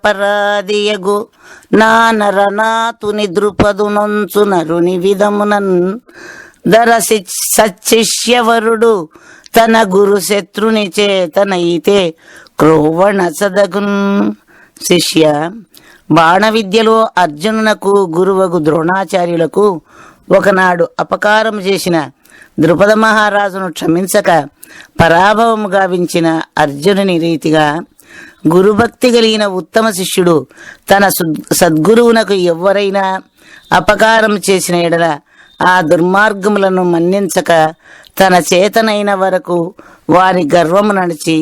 నిరపరాధియగు నా నరనాతుని ద్రుపదునొంచు నరుని విధమునన్ దరసి సచ్చిష్యవరుడు తన గురు శత్రుని చేతనైతే క్రోవణ సదగున్. శిష్య, బాణ విద్యలో అర్జునునకు గురువగు ద్రోణాచార్యులకు ఒకనాడు అపకారం చేసిన ద్రుపద మహారాజును క్షమించక పరాభవము గావించిన అర్జునుని రీతిగా గురుభక్తి కలిగిన ఉత్తమ శిష్యుడు తన సద్గురువునకు ఎవరైనా అపకారం చేసిన ఎడల ఆ దుర్మార్గములను మన్నించక తన చేతనైన వరకు వారి గర్వము నడిచి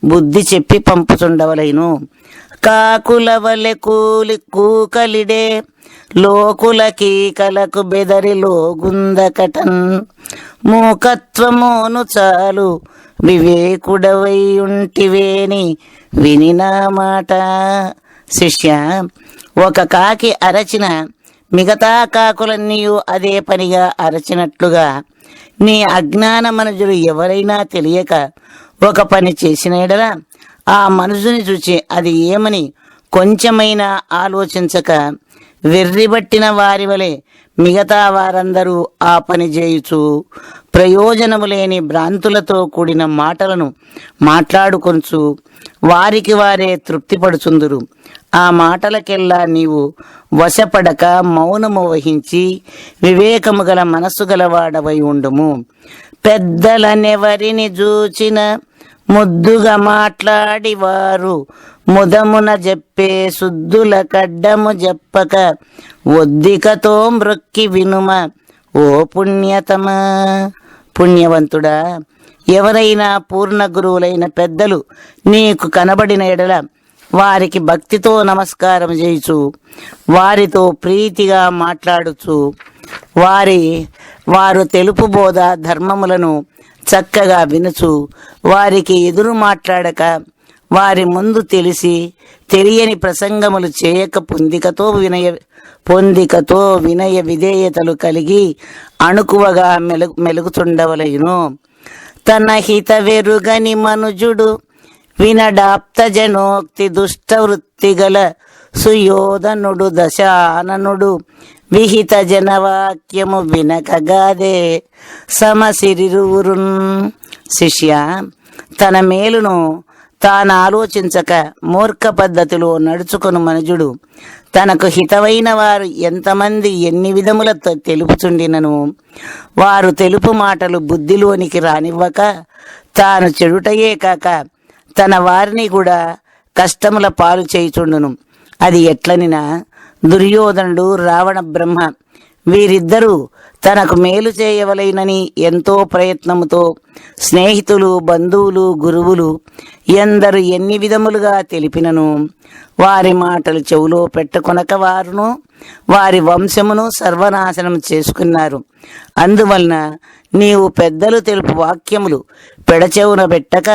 బుద్ధి చెప్పి పంపుచుండవలెను. కాకుల వలె కూకలిడే లోకుల కీకలకు బెదరిలో గుందకటన్ మూకత్వమోను చాలు వివేకుడవై ఉంటివేని వినినా మాట. శిష్య, ఒక కాకి అరచిన మిగతా కాకులన్నీయు అదే పనిగా అరచినట్లుగా నీ అజ్ఞాన మనుజుడు ఎవరైనా తెలియక ఒక పని చేసిన ఎడల ఆ మనుషుని చూచి అది ఏమని కొంచెమైనా ఆలోచించక వెర్రిబట్టిన వారి వలె మిగతా వారందరూ ఆ పని చేయుచు ప్రయోజనము లేని భ్రాంతులతో కూడిన మాటలను మాట్లాడుకొంచు వారికి వారే తృప్తిపడుచుందురు. ఆ మాటలకెల్లా నీవు వశపడక మౌనము వహించి వివేకము గల మనస్సు గలవాడవై ఉండుము. పెద్దలనెవరిని జూచిన ముద్దుగా మాట్లాడి వారు ముదమున చెప్పే శుద్ధుల కడ్డము చెప్పక ఒద్దికతో మ్రొక్కి వినుమ ఓ పుణ్యతమా. పుణ్యవంతుడా, ఎవరైనా పూర్ణ గురువులైన పెద్దలు నీకు కనబడిన ఎడల వారికి భక్తితో నమస్కారం చేయుచు వారితో ప్రీతిగా మాట్లాడుచు వారు తెలుపు బోధ ధర్మములను చక్కగా వినుచు వారికి ఎదురు మాట్లాడక వారి ముందు తెలియని ప్రసంగములు చేయక పొందికతో వినయ విధేయతలు కలిగి అణుకువగా మెలుగుచుండవలయును. తన హిత వెరుగని మనుజుడు వినడాప్త జనోక్తి దుష్టవృత్తి గల సుయోధనుడు దశాననుడు విహిత జనవాక్యము వినకగాదే సమసిరిరువురున్. శిష్య, తన మేలును తాను ఆలోచించక మూర్ఖ పద్ధతిలో నడుచుకుని మనుజుడు తనకు హితమైన వారు ఎంతమంది ఎన్ని విధముల తెలుపుచుండినను వారు తెలుపు మాటలు బుద్ధిలోనికి రానివ్వక తాను చెడుటయే కాక తన వారిని కూడా కష్టముల పాలు చేయుచుండును. అది ఎట్లనినా దుర్యోధనుడు, రావణ బ్రహ్మ వీరిద్దరూ తనకు మేలు చేయవలెనని ఎంతో ప్రయత్నముతో స్నేహితులు, బంధువులు, గురువులు ఎందరు ఎన్ని విధములుగా తెలిపినను వారి మాటలు చెవులో పెట్టుకొనక వారును వారి వంశమును సర్వనాశనం చేసుకున్నారు. అందువలన నీవు పెద్దలు తెలుపు వాక్యములు పెడచెవున పెట్టక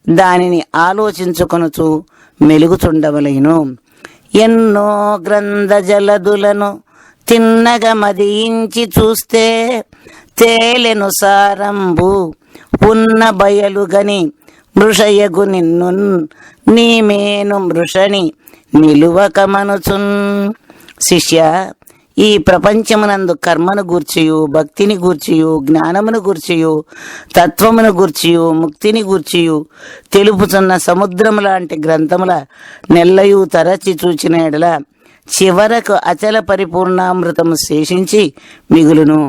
దానిని ఆలోచించుకొనుచు మెలుగుచుండవలెను. ఎన్నో గ్రంథ జలదులను తిన్నగ మదియించి చూస్తే తేలెను సారంబు ఉన్న బయలుగని మృషయగు నిన్ను నీమేను మృషని నిలువకమనుచున్. శిష్య, ఈ ప్రపంచమునందు కర్మను గూర్చియు, భక్తిని గూర్చియు, జ్ఞానమును గూర్చియు, తత్వమును గూర్చియు, ముక్తిని గూర్చియు తెలుపుచున్న సముద్రము లాంటి గ్రంథముల నెల్లయు తరచి చూచిన ఎడల చివరకు అచల పరిపూర్ణామృతము శేషించి మిగులును.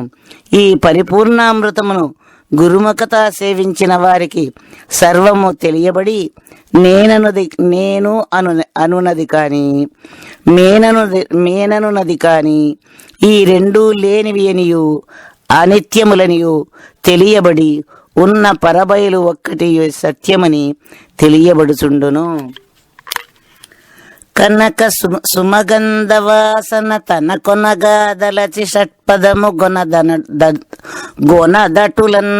ఈ పరిపూర్ణామృతమును గురుముఖత సేవించిన వారికి సర్వము తెలియబడి నేను అనునది కానీ మేననునది కానీ ఈ రెండూ లేనివి అనియు అనిత్యములనియు తెలియబడి ఉన్న పరబయలు ఒక్కటి సత్యమని తెలియబడుచుండును. కనక సుమగంధవాసన తన కొనగాదలచి షట్పదము గొనదటులన్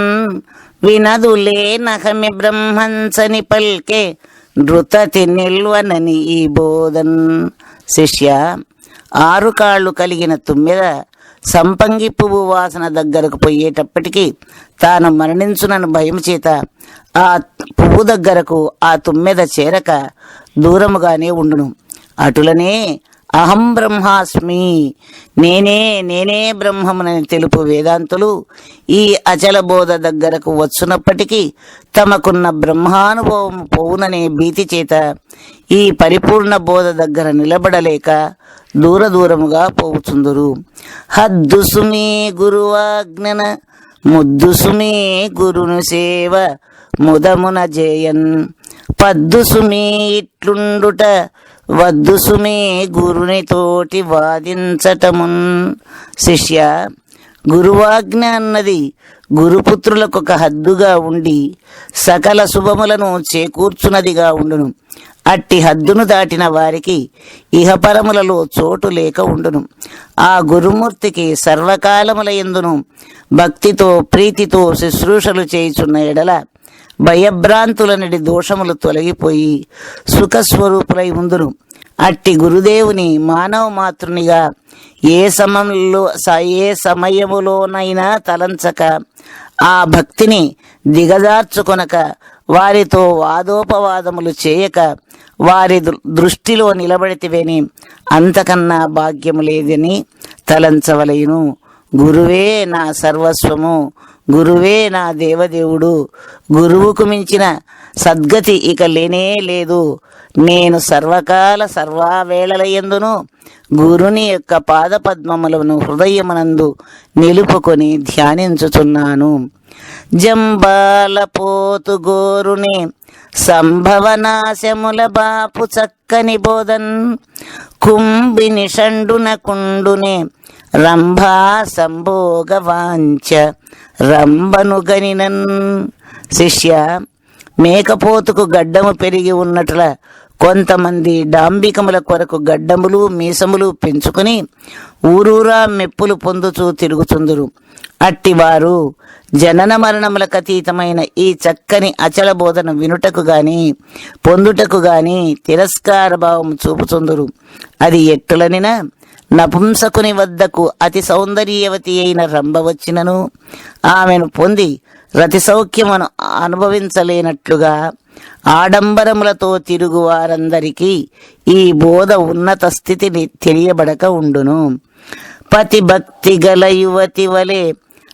వినదులే నహమి బ్రహ్మంచని పల్కే నృతతి నిల్వనని ఈ బోధన్. శిష్య, 6 కాళ్ళు కలిగిన తుమ్మెద సంపంగి పువ్వు వాసన దగ్గరకు పోయేటప్పటికీ తాను మరణించునని భయం చేత ఆ పువ్వు దగ్గరకు ఆ తుమ్మెద చేరక దూరముగానే ఉండును. అటులనే అహం బ్రహ్మాస్మి, నేనే బ్రహ్మమునని తెలుపు వేదాంతులు ఈ అచల బోధ దగ్గరకు వచ్చునప్పటికీ తమకున్న బ్రహ్మానుభవం పోవుననే భీతి చేత ఈ పరిపూర్ణ బోధ దగ్గర నిలబడలేక దూరముగా పోవుచుందురు. హద్దుసుమి గురువాజ్ఞన ముద్దుసుమి గురును సేవ ముదమున జేయన్, పద్దుసుమి ఇట్లుండుట వద్దుసుమి గురుని తోటి వాదించటమున్. శిష్య, గురువాజ్ఞ అన్నది గురుపుత్రులకు ఒక హద్దుగా ఉండి సకల శుభములను చేకూర్చున్నదిగా ఉండును. అట్టి హద్దును దాటిన వారికి ఇహపరములలో చోటు లేక ఉండును. ఆ గురుమూర్తికి సర్వకాలముల యందును భక్తితో ప్రీతితో శుశ్రూషలు చేయుచున్న ఎడల భయభ్రాంతులనడి దోషములు తొలగిపోయి సుఖస్వరూపులై ఉందురు. అట్టి గురుదేవుని మానవ మాతృనిగా ఏ సమయములోనైనా తలంచక ఆ భక్తిని దిగజార్చుకొనక వారితో వాదోపవాదములు చేయక వారి దృష్టిలో నిలబడితివేని అంతకన్నా భాగ్యము లేదని తలంచవలయును. గురువే నా సర్వస్వము, గురువే నా దేవదేవుడు, గురువుకు మించిన సద్గతి ఇక లేనే లేదు. నేను సర్వకాల సర్వావేళలయందును గురుని యొక్క పాదపద్మములను హృదయమునందు నిలుపుకొని ధ్యానించుచున్నాను. జంబాల పోతు గోరుని సంభవనాశముల బాపు చక్కని బోధన్, కుంభిని షండున కుండునే రంభా సంభోగ వాంఛ రంభను గనినన్. శిష్య, మేకపోతుకు గడ్డము పెరిగి ఉన్నట్ల కొంతమంది డాంబికముల కొరకు గడ్డములు మీసములు పెంచుకుని ఊరూరా మెప్పులు పొందుచూ తిరుగుచుందురు. అట్టివారు జనన మరణములకు అతీతమైన ఈ చక్కని అచల బోధన వినుటకు గాని పొందుటకు గాని తిరస్కార భావం చూపుచుందురు. అది ఎట్టులనిన నపుంసకుని వద్దకు అతి సౌందర్యవతి అయిన రంభ వచ్చినను ఆమెను పొంది రతి సౌఖ్యమును అనుభవించలేనట్లుగా ఆడంబరములతో తిరుగు వారందరికీ ఈ బోధ ఉన్నత స్థితిని తెలియబడక ఉండును. పతి భక్తి గల యువతి వలె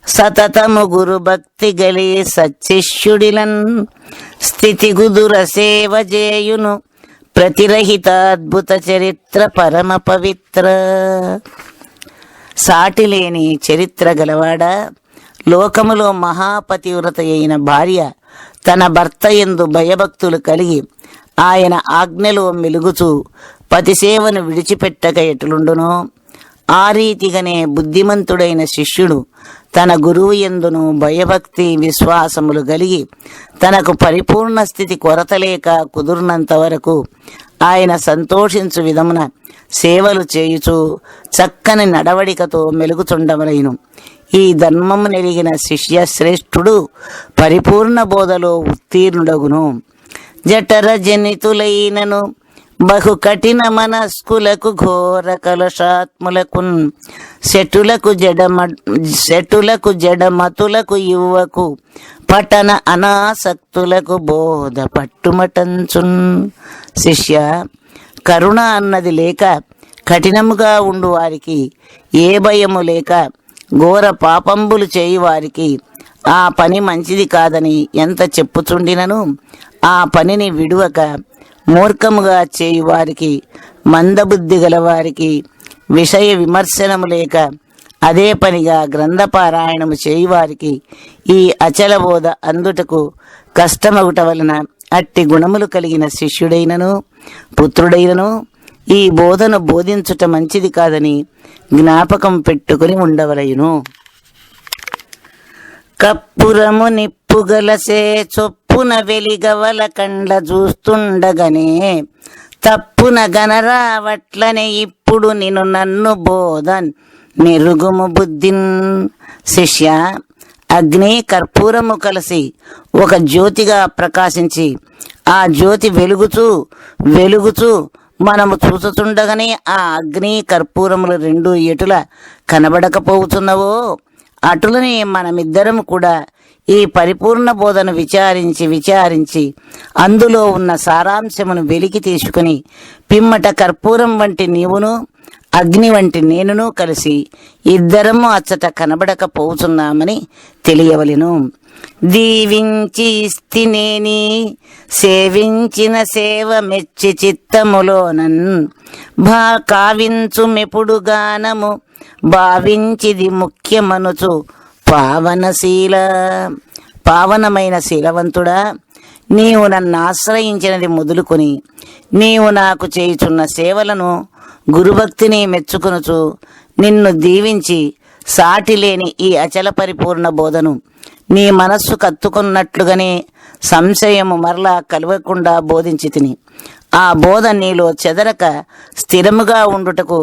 సతతము గురు భక్తి గలే సచ్చిష్యుడిలన్, స్థితి గుదుర సేవ చేయును ప్రతిరహిత అద్భుత చరిత్ర పరమ పవిత్ర. సాటిలేని చరిత్ర గలవాడా, లోకములో మహాపతివ్రత అయిన భార్య తన భర్త యందు భయభక్తులు కలిగి ఆయన ఆజ్ఞలో మెలుగుచూ పతిసేవను విడిచిపెట్టక ఎటులుండునో ఆ రీతిగానే బుద్ధిమంతుడైన శిష్యుడు తన గురువు యందును భయభక్తి విశ్వాసములు కలిగి తనకు పరిపూర్ణ స్థితి కొరతలేక కుదురునంత వరకు ఆయన సంతోషించు విధమున సేవలు చేయుచు చక్కని నడవడికతో మెలుగుచుండవలెను. ఈ ధర్మము నెరిగిన శిష్య శ్రేష్ఠుడు పరిపూర్ణ బోధలో ఉత్తీర్ణుడగును. జఠర జనితులైనను బహు కఠిన మనస్కులకు ఘోర కలశాత్ములకు శటులకు జడమతులకు యువకు పఠన అనాసక్తులకు బోధ పట్టుమటంచున్. శిష్య, కరుణ అన్నది లేక కఠినముగా ఉండు వారికి, ఏ భయము లేక ఘోర పాపంబులు చేయి వారికి ఆ పని మంచిది కాదని ఎంత చెప్పుచుండినను ఆ పనిని విడువక మూర్ఖముగా చేయువారికి, మందబుద్ధి గలవారికి విషయ విమర్శనము లేక అదే పనిగా గ్రంథపారాయణము చేయువారికి ఈ అచల బోధ అందుటకు కష్టమగుట వలన అట్టి గుణములు కలిగిన శిష్యుడైనను పుత్రుడైనను ఈ బోధను బోధించుట మంచిది కాదని జ్ఞాపకం పెట్టుకుని ఉండవలయును. కప్పురము నిప్పుగలసే చొప్పున వెలిగవల కండ్ల చూస్తుండగనే తప్పున గనరావట్లనే ఇప్పుడు నిన్ను నన్ను బోధన్ నిరుగుము బుద్ధిన్. శిష్య, అగ్ని కర్పూరము కలిసి ఒక జ్యోతిగా ప్రకాశించి ఆ జ్యోతి వెలుగుచూ మనము చూచుచుండగానే ఆ అగ్ని కర్పూరములు రెండు ఎటుల కనబడకపోతున్నవో అటులనే మనమిద్దరం కూడా ఈ పరిపూర్ణ బోధను విచారించి అందులో ఉన్న సారాంశమును వెలికి తీసుకుని పిమ్మట కర్పూరం వంటి నీవును అగ్ని వంటి నేనును కలిసి ఇద్దరము అచ్చట కనబడకపోతున్నామని తెలియవలెను. దీవించి ఇస్తినేని సేవించిన సేవ మెచ్చి చిత్తములోనన్ కావించు మెపుడు గానము భావించిది ముఖ్యమనుచు పావనమైన శీలవంతుడా, నీవు నన్ను ఆశ్రయించినది మొదలుకొని నీవు నాకు చేయుచున్న సేవలను గురుభక్తిని మెచ్చుకొనుచు నిన్ను దీవించి సాటి లేని ఈ అచల పరిపూర్ణ బోధను నీ మనస్సు కత్తుకున్నట్లుగానే సంశయము మరలా కలవకుండా బోధించి తిని ఆ బోధ నీలో చెదరక స్థిరముగా ఉండుటకు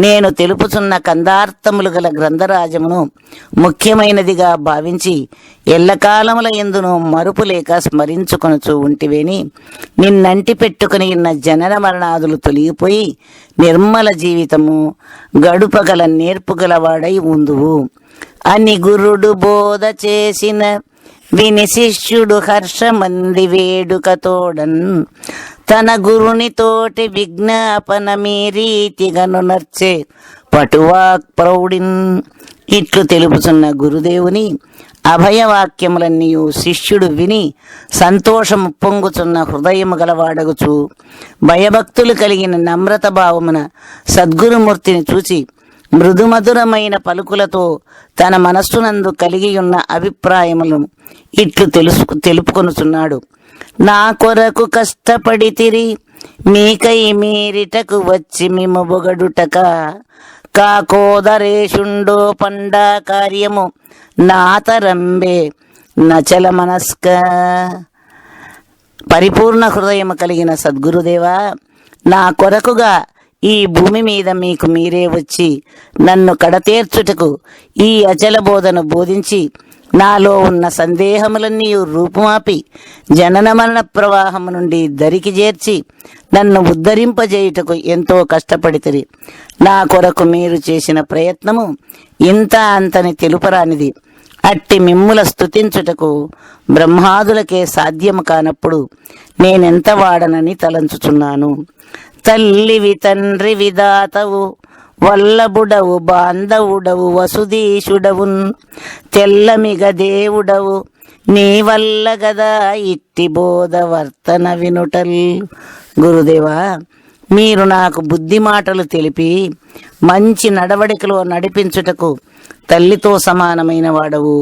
నేను తెలుపుచున్న కందార్థములు గల గ్రంథరాజమును ముఖ్యమైనదిగా భావించి ఎల్లకాలముల యందును మరుపు లేక స్మరించుకొనుచు ఉంటివేని నిన్నంటి పెట్టుకుని ఉన్న జనన మరణాదులు తొలగిపోయి నిర్మల జీవితము గడుపగల నేర్పుగలవాడై ఉందువు అని గురుడు బోధ చేసిన విని శిష్యుడు హర్షమంది వేడుకతోడన్ తన గురుని తోటి విజ్ఞాపన మీ రీతిగను నర్చే పటువాక్ ప్రౌఢిన్. ఇట్లు తెలుపుచున్న గురుదేవుని అభయవాక్యములన్నీ శిష్యుడు విని సంతోషము పొంగుచున్న హృదయము గలవాడగుచు భయభక్తులు కలిగిన నమ్రత భావమున సద్గురుమూర్తిని చూచి మృదుమధురమైన పలుకులతో తన మనస్సునందు కలిగి ఉన్న అభిప్రాయములను ఇట్లు తెలుపుకొనుచున్నాడు. నా కొరకు కష్టపడితిరి మీకై మీరిటకు వచ్చి మిమ్ము బొగడుటక కాకోదరేషుండో పండా కార్యము నాతరంబే నచల మనస్క. పరిపూర్ణ హృదయము కలిగిన సద్గురుదేవా, నా కొరకుగా ఈ భూమి మీద మీకు మీరే వచ్చి నన్ను కడతేర్చుటకు ఈ అచల బోధను బోధించి నాలో ఉన్న సందేహములన్నీ రూపుమాపి జనన మరణ ప్రవాహము నుండి దరికి చేర్చి నన్ను ఉద్ధరింపజేయుటకు ఎంతో కష్టపడితిరి. నా కొరకు మీరు చేసిన ప్రయత్నము ఇంత అంతని తెలుపరానిది. అట్టి మిమ్ముల స్తుతించుటకు బ్రహ్మాదులకే సాధ్యము కానప్పుడు నేనెంత వాడనని తలంచుచున్నాను. తల్లివి తండ్రివి దాతవు వల్లభుడవు బాంధవుడవు వసుదీశుడవున్ తెల్లమిగ దేవుడవు నీ వల్ల గదా ఇట్టి బోధ వర్తన వినుటల్. గురుదేవా, మీరు నాకు బుద్ధి మాటలు తెలిపి మంచి నడవడికలో నడిపించుటకు తల్లితో సమానమైన వాడవు.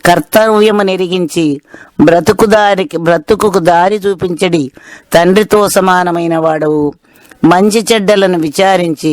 కర్తవ్యము నెరిగించి బ్రతుకుకు దారి చూపించడి తండ్రితో సమానమైన వాడవు. మంచి చెడ్డలను విచారించి